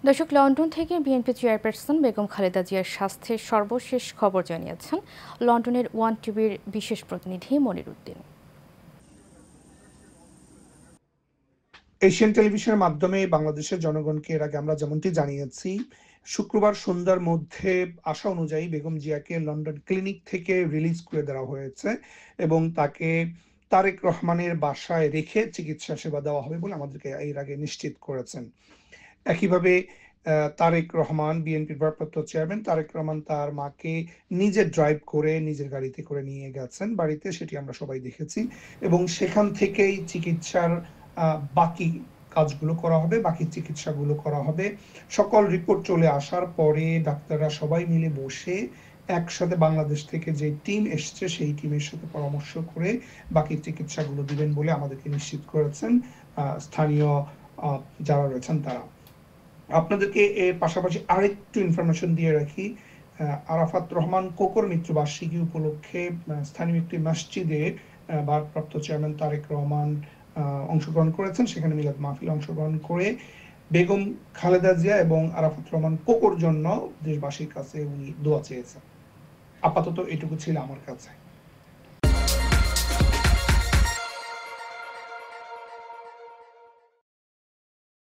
দর্শক, লন্ডন থেকে BNP chairperson Begum Khaleda জিয়ার স্বাস্থ্যের সর্বশেষ খবর জানিয়েছেন লন্ডনের ওয়ান টিভির বিশেষ প্রতিনিধি মনির উদ্দিন। এশিয়ান টেলিভিশনের মাধ্যমে বাংলাদেশের জনগণকে এর আগে আমরা যেমনটি জানিয়েছি, শুক্রবার সন্ধ্যার মধ্যে আশা অনুযায়ী বেগম জিয়াকে লন্ডন ক্লিনিক থেকে রিলিজ করে দেওয়া হয়েছে এবং তাকে তারেক রহমানের বাসায় রেখে চিকিৎসা সেবা দেওয়া হবে বলে আমাদেরকে এর আগে নিশ্চিত করেছেন। একইভাবে তারেক রহমান, বিএনপির ভারপ্রাপ্ত চেয়ারম্যান তারেক রহমান তার মাকে নিজে ড্রাইভ করে নিজের গাড়িতে করে নিয়ে গেছেন বাড়িতে, সেটি আমরা সবাই দেখেছি এবং সেখান থেকেই চিকিৎসার বাকি কাজগুলো করা হবে, বাকি চিকিৎসাগুলো করা হবে। সকল রিপোর্ট চলে আসার পরে ডাক্তাররা সবাই মিলে বসে একসাথে বাংলাদেশ থেকে যে টিম এসছে সেই টিমের সাথে পরামর্শ করে বাকি চিকিৎসাগুলো দিবেন বলে আমাদেরকে নিশ্চিত করেছেন স্থানীয় যারা রয়েছেন তারা। আপনাদেরকে এর পাশাপাশি আরেকটু ইনফরমেশন দিয়ে রাখি, আরাফাত রহমান কোকর মৃত্যুবার্ষিকী উপলক্ষে স্থানীয় একটি মসজিদে ভারপ্রাপ্ত চেয়ারম্যান তারেক রহমান অংশগ্রহণ করেছেন। সেখানে মিলাদ মাহফিল অংশগ্রহণ করে বেগম খালেদা জিয়া এবং আরাফাত রহমান কোকর জন্য দেশবাসীর কাছে উনি দোয়া চেয়েছেন। আপাতত এটুকু ছিল আমার কাছে।